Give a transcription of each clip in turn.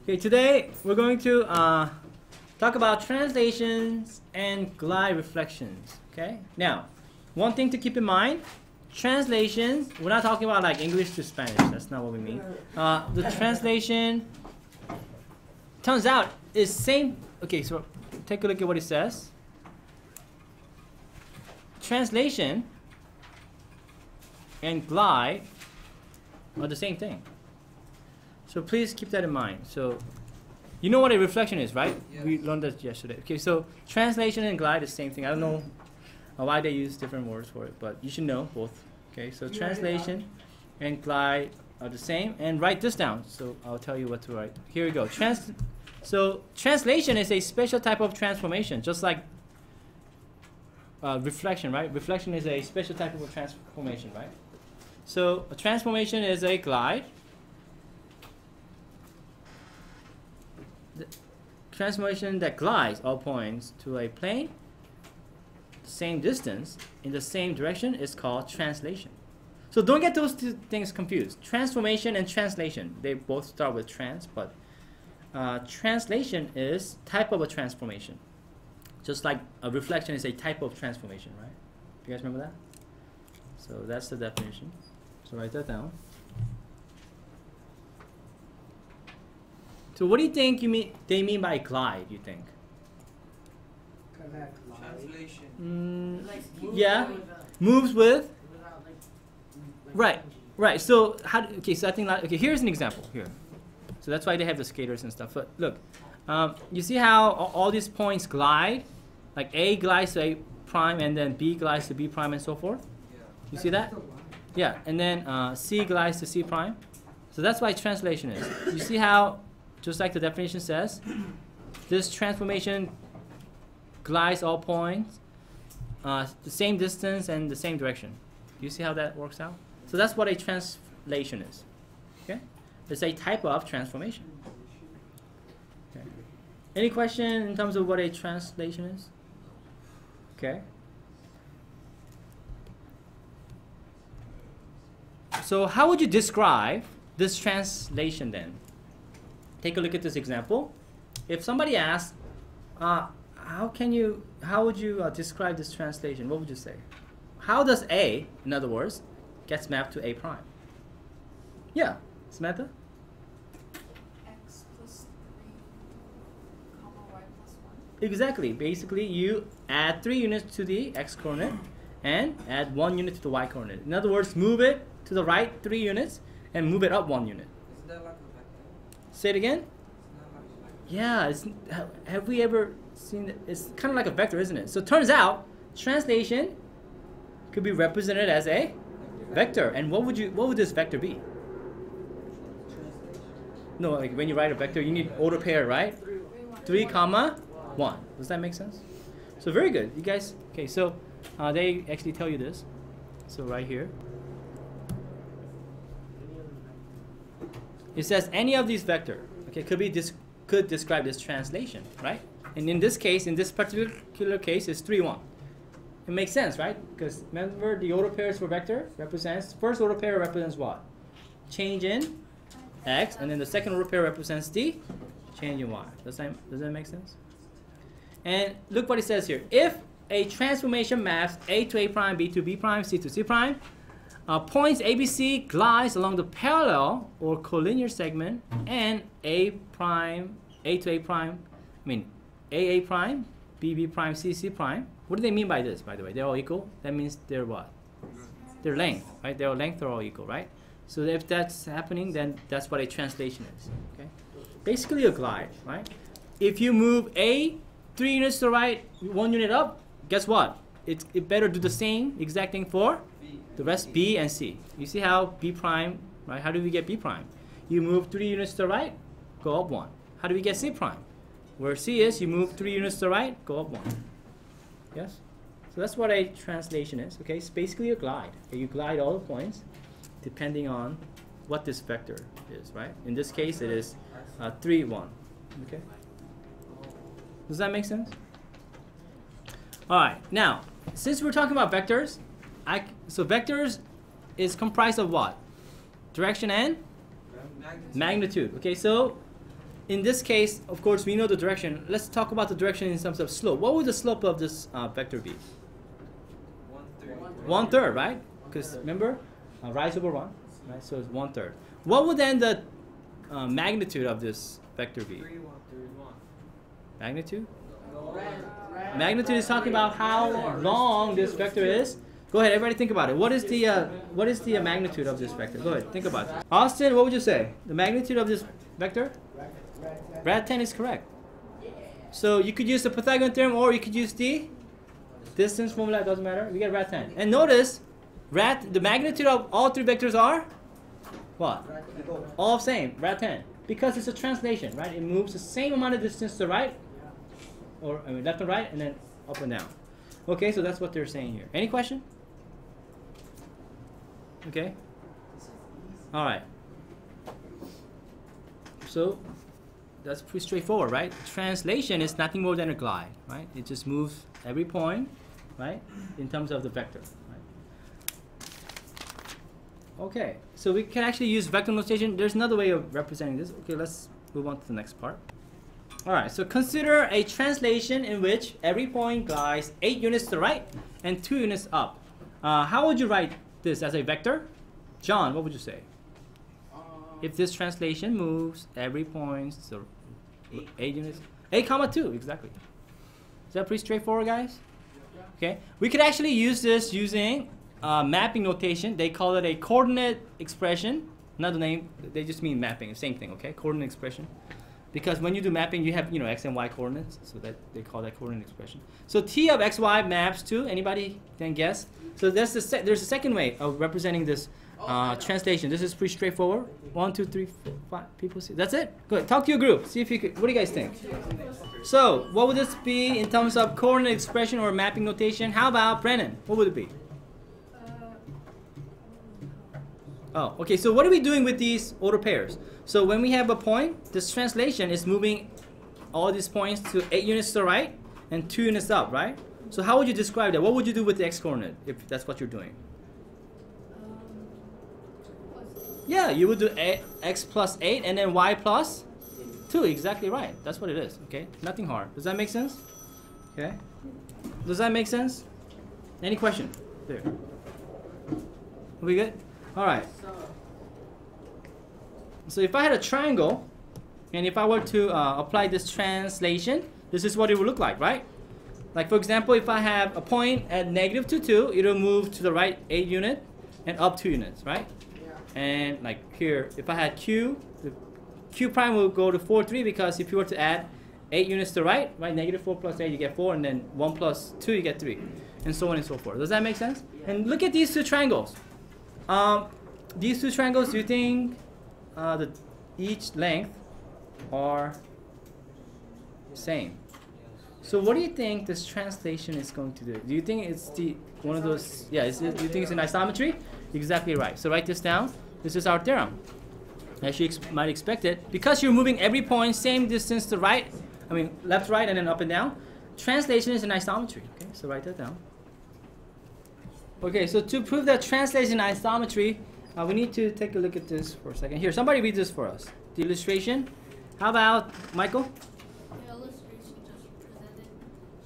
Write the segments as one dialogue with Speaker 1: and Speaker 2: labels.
Speaker 1: Okay, today we're going to talk about translations and glide reflections. Okay, now one thing to keep in mind: translations. We're not talking about like English to Spanish. That's not what we mean. The translation turns out is same. Okay, so take a look at what it says. Translation and glide are the same thing. So please keep that in mind. So you know what a reflection is, right?
Speaker 2: Yes.
Speaker 1: We learned that yesterday. Okay, so translation and glide is the same thing. I don't know why they use different words for it, but you should know both. Okay, so translation and glide are the same. And write this down. So I'll tell you what to write. Here we go. So translation is a special type of transformation, just like reflection, right? Reflection is a special type of transformation, right? So a transformation is a glide. The transformation that glides all points to a plane the same distance in the same direction is called translation. So don't get those two things confused. Transformation and translation, they both start with trans, but translation is type of a transformation. Just like a reflection is a type of transformation, right? You guys remember that? So that's the definition. So write that down. So what do you think they mean by glide, you think?
Speaker 2: Translation.
Speaker 1: Yeah, moves with. Right, right. So okay, so I think okay. Here's an example here. So that's why they have the skaters and stuff. But look, you see how all these points glide, like A glides to A prime, and then B glides to B prime, and so forth.
Speaker 2: Yeah.
Speaker 1: You see that? Yeah, and then C glides to C prime. So that's why translation is. You see how, just like the definition says, this transformation glides all points, the same distance and the same direction. Do you see how that works out? So that's what a translation is. Okay, it's a type of transformation. Okay. Any question in terms of what a translation is? Okay. So how would you describe this translation then? Take a look at this example. If somebody asks, how would you describe this translation? What would you say? How does A, in other words, gets mapped to A prime? Yeah, Samantha?
Speaker 3: X plus 3, comma y plus 1.
Speaker 1: Exactly. Basically, you add 3 units to the x coordinate and add 1 unit to the y coordinate. In other words, move it to the right 3 units and move it up 1 unit.
Speaker 2: Is that like a vector?
Speaker 1: Say it again?
Speaker 2: It's not like a vector.
Speaker 1: Yeah, have we ever seen it? It's kind of like a vector, isn't it? So it turns out translation could be represented as a vector. And what would this vector be? No, like when you write a vector, you need order pair, right? 3, comma 1. Does that make sense? So very good. You guys, okay, so they actually tell you this. So right here. It says any of these vector, okay, could describe this translation, right? And in this case, in this particular case, it's 3, 1. It makes sense, right? Because remember, the order pairs for vector represents, first order pair represents what? Change in x, and then the second order pair represents the change in y. Does that make sense? And look what it says here. If a transformation maps A to A prime, B to B prime, C to C prime, points ABC glides along the parallel or collinear segment, and A to A prime, A prime, B prime, C prime. What do they mean by this, by the way? They're all equal? That means they're what? Their length, right? Their length are all equal, right? So if that's happening, then that's what a translation is, okay? Basically a glide, right? If you move A 3 units to the right, 1 unit up, guess what? It better do the same exact thing for the rest B and C. You see how B prime, right? How do we get B prime? You move 3 units to the right, go up 1. How do we get C prime? Where C is, you move 3 units to the right, go up 1. Yes? So that's what a translation is, okay? It's basically a glide. Okay? You glide all the points depending on what this vector is, right? In this case, it is 3, 1, okay? Does that make sense? All right, now, since we're talking about vectors, so vectors is comprised of what? Direction and magnitude. Okay, so in this case, of course, we know the direction. Let's talk about the direction in terms of slope. What would the slope of this vector be?
Speaker 2: 1/3.
Speaker 1: 1/3, right? Because remember, rise over 1, right? So it's 1/3. What would then the magnitude of this vector be?
Speaker 2: 3/1/3.
Speaker 1: Magnitude?
Speaker 2: No.
Speaker 1: Magnitude is talking about how long this vector is. Go ahead, everybody think about it. What is the magnitude of this vector? Go ahead, think about it. Austin, what would you say? The magnitude of this vector? Rad 10 is correct. So you could use the Pythagorean theorem, or you could use the distance formula. It doesn't matter. We get rad 10. And notice, the magnitude of all three vectors are what? All same. Rad 10. Because it's a translation, right? It moves the same amount of distance to the right, or I mean left and right, and then up and down. Okay, so that's what they're saying here. Any question? Okay. All right. So that's pretty straightforward, right? Translation is nothing more than a glide, right? It just moves every point, right, in terms of the vector. Right? Okay, so we can actually use vector notation. There's another way of representing this. Okay, let's move on to the next part. All right, so consider a translation in which every point glides 8 units to the right and 2 units up. How would you write this as a vector? John, what would you say? If this translation moves every point to 8 units, 8 comma 2, exactly. Is that pretty straightforward, guys? Okay, we could actually use this using mapping notation. They call it a coordinate expression. Another name, they just mean mapping, same thing, okay? Coordinate expression. Because when you do mapping, you have, x and y coordinates, so that they call that coordinate expression. So T of x, y maps to, anybody can guess? So there's a second way of representing this translation. This is pretty straightforward. 1, 2, 3, 4, 5 people see. That's it? Good. Talk to your group. See if you could, what do you guys think? So what would this be in terms of coordinate expression or mapping notation? How about Brennan? What would it be? Oh, okay, so what are we doing with these order pairs? So when we have a point, this translation is moving all these points to 8 units to the right and 2 units up, right? So how would you describe that? What would you do with the x-coordinate if that's what you're doing? Yeah, you would do x plus 8 and then y plus 2. Exactly right. That's what it is, okay? Nothing hard. Does that make sense? Okay. Does that make sense? Any question? There. Are we good? All right. So if I had a triangle, and if I were to apply this translation, this is what it would look like, right? Like for example, if I have a point at -2, 2, it'll move to the right 8 unit and up 2 units, right? And like here, if I had q, the q prime will go to 4, 3, because if you were to add 8 units to the right, -4 plus 8, you get 4, and then 1 plus 2, you get 3, and so on and so forth. Does that make sense? And look at these two triangles. These two triangles, do you think each length are same? So what do you think this translation is going to do? Do you think it's one of those? Yeah, do you think it's an isometry? Exactly right. So write this down. This is our theorem. As you might expect it, because you're moving every point same distance to right, I mean left, right, and then up and down. Translation is an isometry. Okay, so write that down. Okay, so to prove that translation isometry, we need to take a look at this for a second. Here, somebody read this for us. The illustration. How about Michael?
Speaker 4: The illustration just presented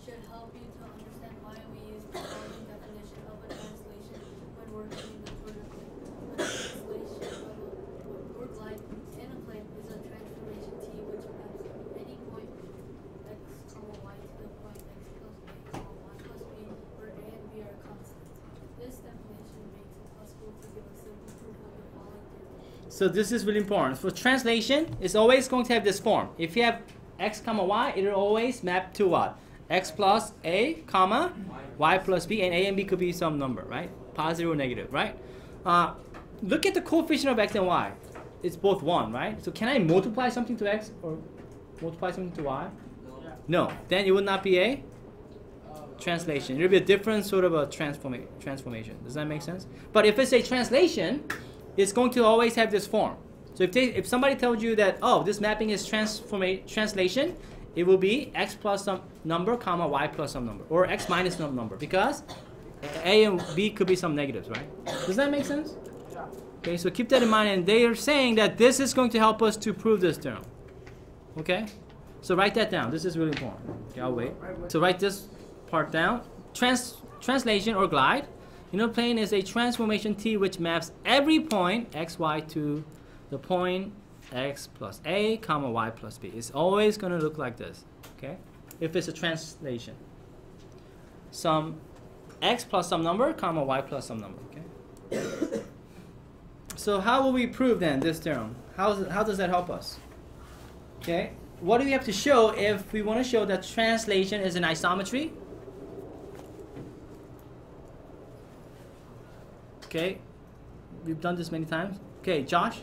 Speaker 4: should help you to understand why we use the following definition of a translation when working in the vertical. A translation of a or glide in a plane is a transformation T which maps any point x, y to the point x plus a, y plus b, where a and b are constant. This definition makes it possible to give a simple proof of the following theorem.
Speaker 1: So this is really important. For translation, it's always going to have this form. If you have x comma y, it'll always map to what? X plus a comma y plus b, and a and b could be some number, right? Positive or negative, right? Look at the coefficient of x and y. It's both 1, right? So can I multiply something to x or multiply something to y? No. Then it would not be a translation. It would be a different sort of a transformation. Does that make sense? But if it's a translation, it's going to always have this form. So if somebody tells you that, oh, this mapping is translation, it will be x plus some number, comma, y plus some number, or x minus some number, because a and b could be some negatives, right? Does that make sense? Okay, so keep that in mind, and they are saying that this is going to help us to prove this theorem. Okay? So write that down. This is really important. Okay, I'll wait. So write this part down. Translation or glide. Inner plane is a transformation T which maps every point x, y to the point x plus a, comma, y plus b. It's always going to look like this. Okay? If it's a translation. Some x plus some number, comma, y plus some number. Okay? So how will we prove then this theorem? How does that help us? Okay? What do we have to show if we want to show that translation is an isometry? Okay, we've done this many times. Okay, Josh?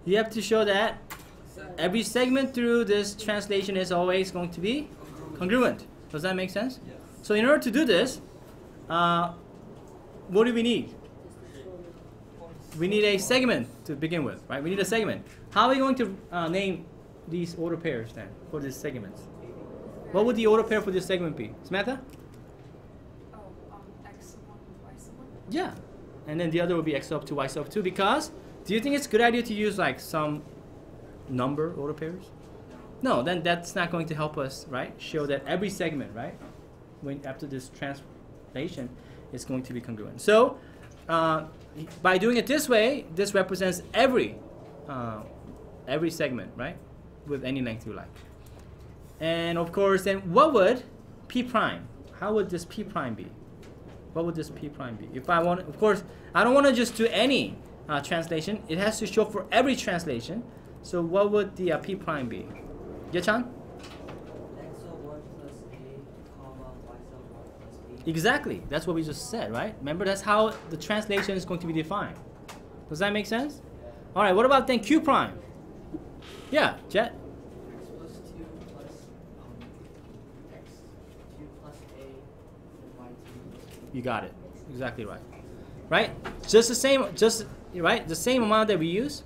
Speaker 1: You have to show that every segment through this translation is always going to be congruent. Does that make sense?
Speaker 2: Yes.
Speaker 1: So in order to do this, what do we need? We need a segment to begin with, right? We need a segment. How are we going to name these order pairs then for these segments? What would the order pair for this segment be? Samantha?
Speaker 3: Oh, x sub 1, y sub 1.
Speaker 1: Yeah. And then the other would be x sub 2, y sub 2 because do you think it's a good idea to use like some number order pairs? No, then that's not going to help us, right? Show that every segment, right? When after this translation is going to be congruent. So by doing it this way, this represents every segment, right? With any length you like. And of course, then what would p prime? How would this p prime be? What would this p prime be? If I want, of course, I don't want to just do any translation. It has to show for every translation. So what would the p prime be? Yechan?
Speaker 2: X sub 1 plus a, comma, y sub 1 plus b.
Speaker 1: Exactly. That's what we just said, right? Remember, that's how the translation is going to be defined. Does that make sense? All right. What about then q prime? Yeah, Jet.
Speaker 2: X plus 2 plus x 2 plus a and y 2 plus b.
Speaker 1: You got it. Exactly right. Right? Just the same. Just right. The same amount that we use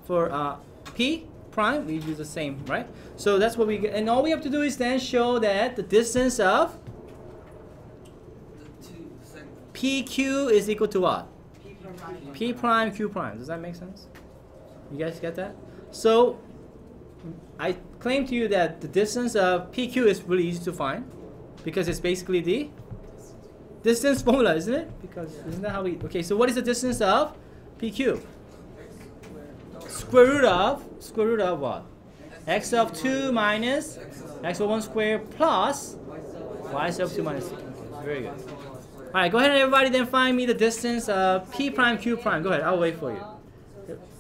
Speaker 1: for p prime. We use the same, right? So that's what we get. And all we have to do is then show that the distance of
Speaker 2: The two segments.
Speaker 1: PQ is equal to what?
Speaker 2: P prime.
Speaker 1: P prime, Q prime. Does that make sense? You guys get that? So I claim to you that the distance of PQ is really easy to find because it's basically the distance formula, isn't it? Because isn't that how we... Okay, so what is the distance of PQ? Square root of what? X of 2 minus X of 1 squared plus Y sub 2 minus 6. Very good. Alright, go ahead and everybody then find me the distance of P prime, Q prime. Go ahead, I'll wait for you.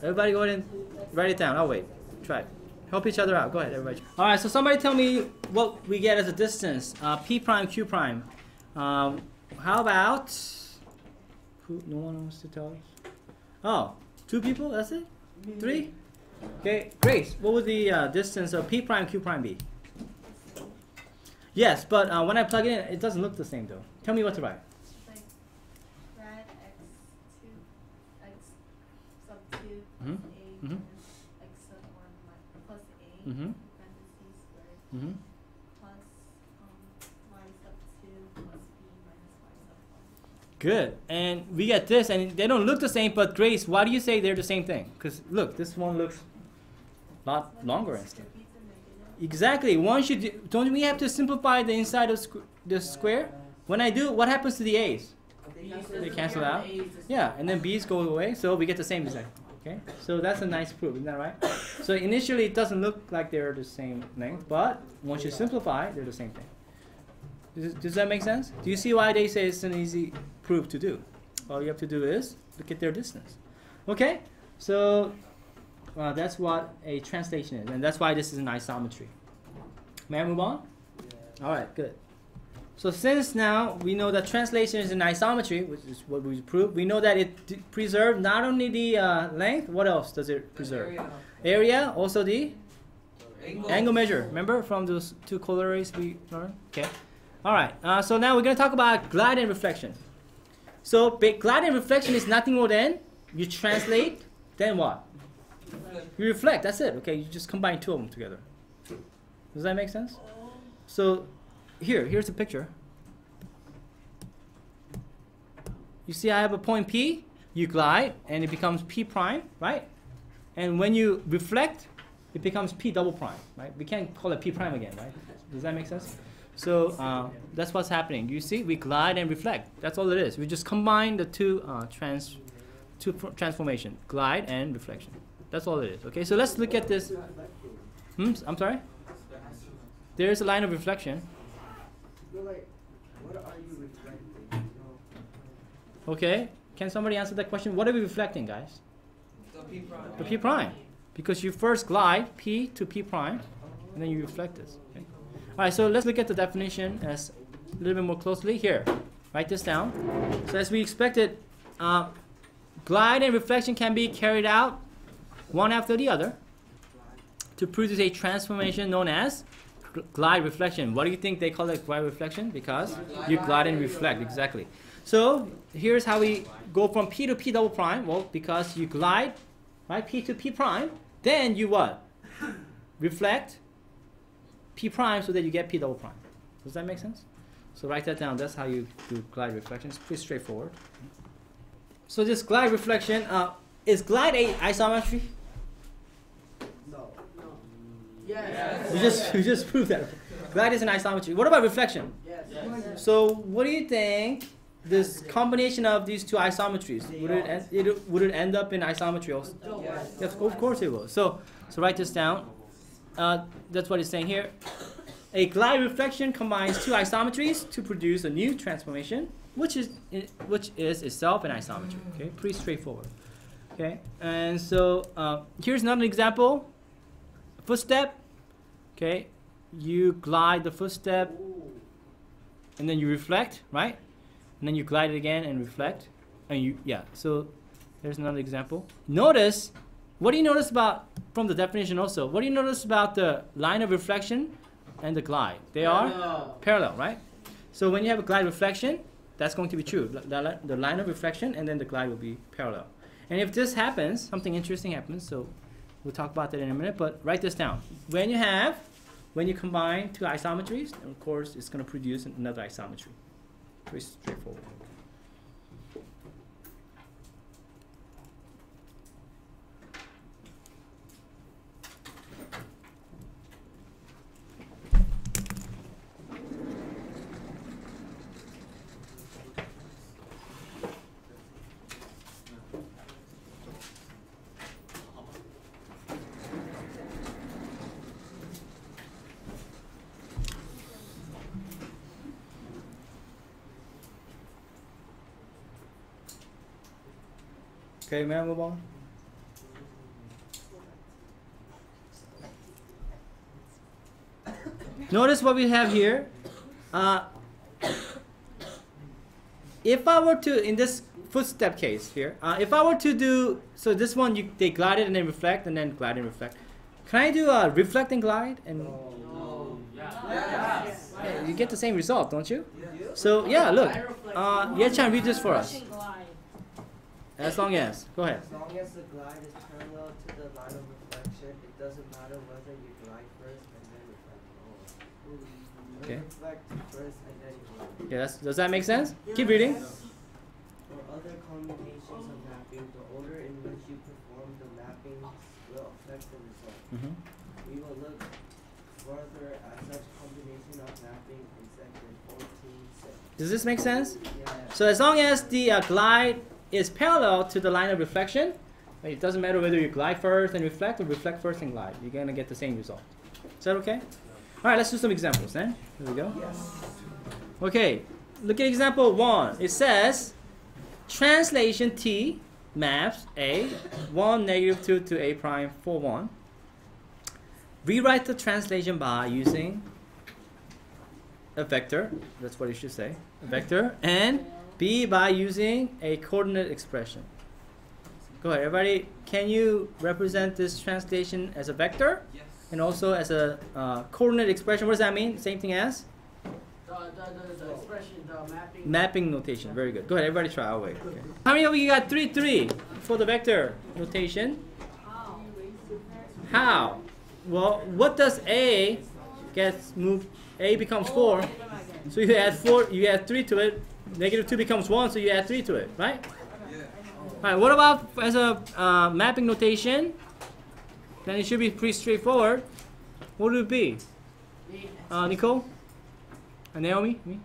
Speaker 1: Everybody go ahead and write it down. I'll wait. Try it. Help each other out. Go ahead, everybody. Alright, so somebody tell me what we get as a distance. P prime, Q prime. How about... No one wants to tell us? Oh, 2 people? That's it? 3? Okay, Grace, what would the distance of P prime, Q prime be? Yes, but when I plug it in, it doesn't look the same though. Tell me what to write.
Speaker 4: Like grad x2 x sub 2
Speaker 1: Mhm.
Speaker 4: plus a
Speaker 1: Mhm.
Speaker 4: minus x sub 1 plus a
Speaker 1: Mhm.
Speaker 4: parentheses squared
Speaker 1: Mm-hmm.
Speaker 4: plus y sub 2 plus b minus y sub 1.
Speaker 1: Good. And we get this, and they don't look the same, but Grace, why do you say they're the same thing? Because look, this one looks a lot longer and stuff. Exactly. One should. Don't we have to simplify the inside of the square? When I do, what happens to the a's? They cancel out. Yeah, and then b's go away, so we get the same design. Okay. So that's a nice proof, isn't that right? So initially, it doesn't look like they're the same length, but once you simplify, they're the same thing. Does that make sense? Do you see why they say it's an easy proof to do? All you have to do is look at their distance. Okay. So. That's what a translation is, and that's why this is an isometry. May I move on?
Speaker 2: Yeah.
Speaker 1: All right, good. So since now we know that translation is an isometry, which is what we proved, we know that it preserves not only the length, what else does it preserve? Area, also the angle measure. Remember from those 2 corollaries we learned? Okay. All right, so now we're going to talk about glide and reflection. So glide and reflection is nothing more than you translate, then what? You reflect, that's it. Okay, you just combine 2 of them together. Does that make sense? So here's the picture. You see I have a point P, you glide, and it becomes P prime, right? And when you reflect, it becomes P double prime, right? We can't call it P prime again, right? Does that make sense? So that's what's happening. You see, we glide and reflect. That's all it is. We just combine the two transformation, glide and reflection. That's all it is. Okay, so let's look at this. I'm sorry? There's a line of reflection.
Speaker 2: What are you reflecting?
Speaker 1: Okay, can somebody answer that question? What are we reflecting, guys?
Speaker 2: The P prime.
Speaker 1: The P prime. Because you first glide P to P prime, and then you reflect this. Okay? All right, so let's look at the definition as a little bit more closely. Here, write this down. So as we expected, glide and reflection can be carried out one after the other to produce a transformation known as glide reflection. What do you think they call it glide reflection? Because you glide and reflect, exactly. So here's how we go from P to P double prime. Well, because you glide, right, P to P prime, then you what? Reflect P prime so that you get P double prime. Does that make sense? So write that down. That's how you do glide reflection. It's pretty straightforward. So this glide reflection, is glide a isometry?
Speaker 2: No. Yes.
Speaker 1: We just proved that. Glide is an isometry. What about reflection?
Speaker 2: Yes.
Speaker 1: So what do you think? This combination of these two isometries, would it end up in isometry also? Yes, of course it will. So write this down. That's what it's saying here. A glide reflection combines two isometries to produce a new transformation, which is itself an isometry. Okay, pretty straightforward. Okay, and so here's another example. Footstep. Okay, you glide the footstep, and then you reflect, right? And then you glide it again and reflect, and so there's another example. Notice, what do you notice about, from the definition also, what do you notice about the line of reflection and the glide? They are parallel, right? So when you have a glide reflection, that's going to be true. The line of reflection and then the glide will be parallel. And if this happens, something interesting happens, so we'll talk about that in a minute, but write this down. When you combine two isometries, of course, it's going to produce another isometry. Pretty straightforward. Okay, may I move on? Notice what we have here. If I were to, in this footstep case here, if I were to do, so this one, they glide it and then reflect, and then glide and reflect. Can I do a reflect and glide? And
Speaker 2: Yes.
Speaker 1: yeah, you get the same result, don't you? So yeah, look. Ye-chan, read this for us. As long as, go ahead.
Speaker 5: As long as the glide is parallel to the line of reflection, it doesn't matter whether you glide first and then reflect.
Speaker 1: Okay.
Speaker 5: Reflect first and then glide.
Speaker 1: Yeah, does that make sense? Keep reading.
Speaker 5: For other combinations of mapping, the order in which you perform the mapping will affect the result. We will look further at such combination of mapping in section 14.6.
Speaker 1: Does this make sense?
Speaker 5: Yeah.
Speaker 1: So as long as the glide is parallel to the line of reflection, it doesn't matter whether you glide first and reflect or reflect first and glide. You're going to get the same result. Is that okay? All right, let's do some examples then. Here we go. Okay, look at example 1. It says, translation T maps A 1 negative 2 to A prime 4 1. Rewrite the translation by using a vector. That's what you should say. A vector. And B by using a coordinate expression. Go ahead, everybody. Can you represent this translation as a vector?
Speaker 2: Yes.
Speaker 1: And also as a coordinate expression? What does that mean? Same thing as?
Speaker 2: The expression, the mapping.
Speaker 1: Mapping notation. Very good. Go ahead, everybody try. I'll wait. Okay. How many of you got 3, 3 for the vector notation? How? Well, what does A gets moved? A becomes 4. So you add 4, you add 3 to it. Negative 2 becomes 1, so you add 3 to it, right? Yeah. All right, what about as a mapping notation? then it should be pretty straightforward. What would it be? Nicole? Naomi? Me?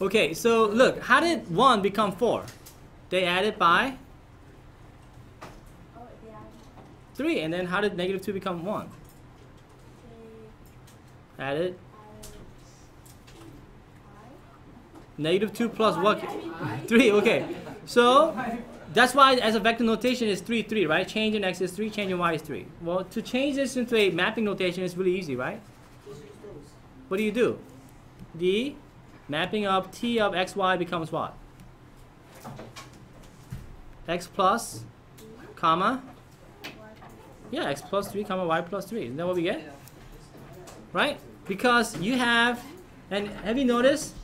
Speaker 1: Okay, so look, how did 1 become 4? They added by 3, and then how did negative 2 become 1? Added negative 2 plus what? 3, okay. So that's why as a vector notation is 3, 3, right? Change in x is 3, change in y is 3. Well, to change this into a mapping notation is really easy, right? What do? The mapping of t of xy becomes what? X plus, comma, yeah, x plus 3, comma, y plus 3. Isn't that what we get? Right? Because you have, and have you noticed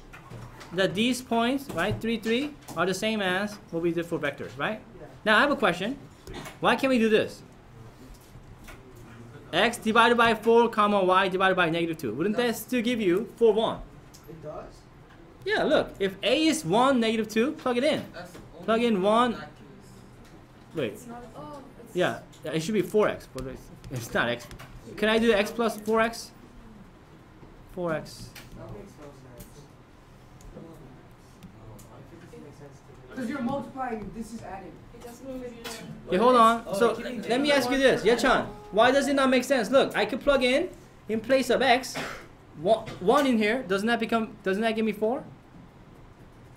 Speaker 1: that these points, right, 3, 3, are the same as what we did for vectors, right? Now I have a question. Why can't we do this? X divided by 4, comma, y divided by negative 2. Wouldn't that still give you 4, 1?
Speaker 5: It does?
Speaker 1: Yeah, look. If a is 1, negative 2, plug it in. Plug in 1. Wait. Yeah, it should be 4x, but it's not x. Can I do x plus 4x? 4x.
Speaker 5: That makes no sense.
Speaker 2: Because you're multiplying, this is added.
Speaker 3: It doesn't move.
Speaker 1: Okay, hold on. So let me ask you this, Yachan. Why does it not make sense? Look, I could plug in place of x, 1 in here. Doesn't that give me 4?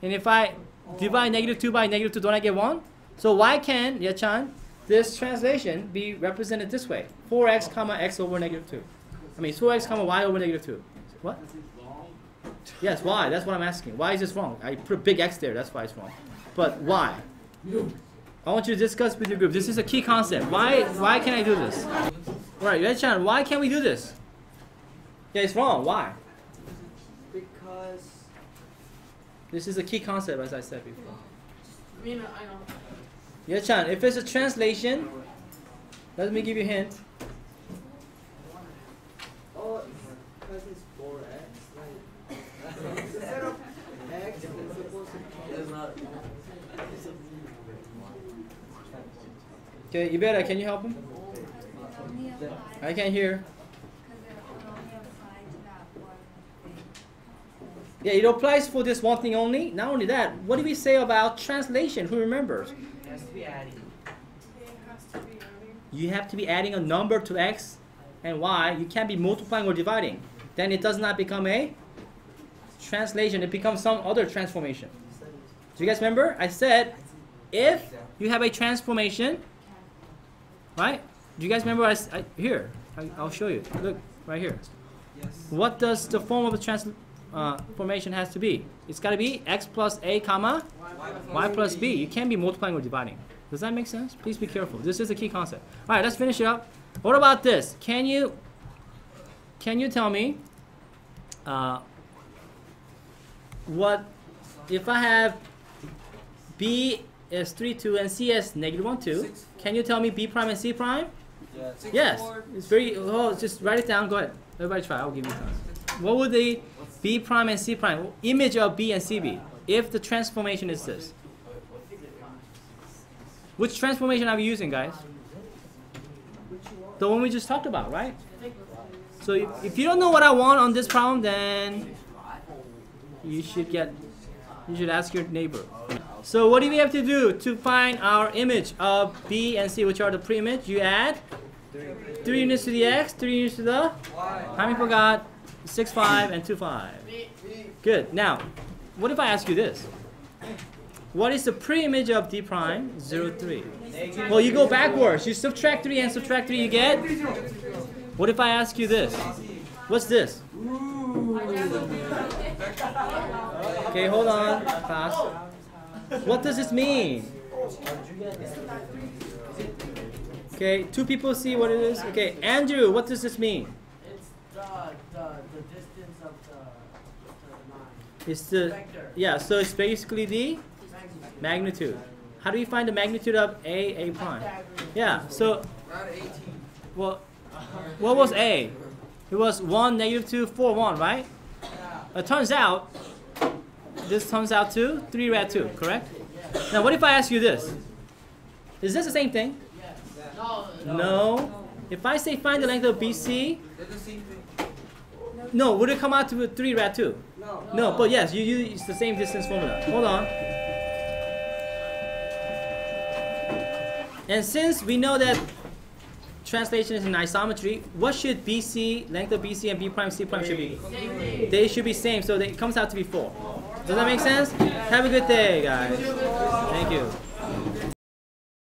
Speaker 1: And if I divide negative 2 by negative 2, don't I get 1? So why can, Yachan, this translation be represented this way? 4x comma x over negative 2. I mean 4x comma y over negative 2. What? Yes, why? That's what I'm asking. Why is this wrong? I put a big x there, that's why it's wrong. But why? I want you to discuss with your group. This is a key concept. Why can't I do this? Alright, Yachan, why can't we do this? Yeah, it's wrong. Why?
Speaker 5: Because
Speaker 1: This is a key concept, as I said before.
Speaker 2: I know.
Speaker 1: Yachan, if it's a translation, let me give you a hint.
Speaker 5: oh, because it's 4x, like instead of x, it's supposed to be
Speaker 1: Okay, Ibera, can you help him? I can't hear. Yeah, it applies for this one thing only. Not only that, what do we say about translation? Who remembers?
Speaker 2: It has to be added.
Speaker 1: You have to be adding a number to x and y. You can't be multiplying or dividing. Then it does not become a translation. It becomes some other transformation. Do you guys remember? I said if you have a transformation, right? Do you guys remember? I'll show you. Look, right here.
Speaker 5: yes.
Speaker 1: What does the form of a transformation has to be? It's got to be x plus a comma y plus b. You can't be multiplying or dividing. Does that make sense? Please be careful. This is a key concept. All right, let's finish it up. What about this? Can you tell me what if I have b is 3, 2 and c is negative 1, 2? Can you tell me b prime and c prime? Yes. It's very. Oh, just write it down. Go ahead. Everybody try. I'll give you time. What would the b prime and c prime image of b and c be if the transformation is this? Which transformation are we using, guys? The one we just talked about, right? So if you don't know what I want on this problem, then you should ask your neighbor. So what do we have to do to find our image of b and c, which are the pre-image? You add 3 units to the x, 3 units to the y. How many forgot? 6, 5, and 2, 5. Good. Now, what if I ask you this? What is the pre-image of d prime? 0, 3. Well, you go backwards. You subtract 3 and subtract 3, you get? What if I ask you this? What's this? Okay, hold on, class. What does this mean? Okay, 2 people see what it is. Okay, Andrew, what does this mean?
Speaker 2: It's the distance of the line.
Speaker 1: It's the
Speaker 2: Vector.
Speaker 1: yeah. So it's basically the magnitude. How do we find the magnitude of a prime? Yeah. So well, what was a? It was 1, negative 2, 4, 1, right? It turns out this turns out to 3 red 2, correct? Now what if I ask you this? Is this the same thing?
Speaker 2: Yes.
Speaker 5: No.
Speaker 1: No. If I say find the length of BC,
Speaker 5: They're the same thing.
Speaker 1: no, would it come out to 3 rad 2?
Speaker 5: No.
Speaker 1: No, but yes, you use the same distance formula. Hold on. And since we know that translation is in isometry, what should BC, length of BC and B prime C prime should be? They should be same, so it comes out to be 4. Does that make sense? Have a good day, guys. Thank you.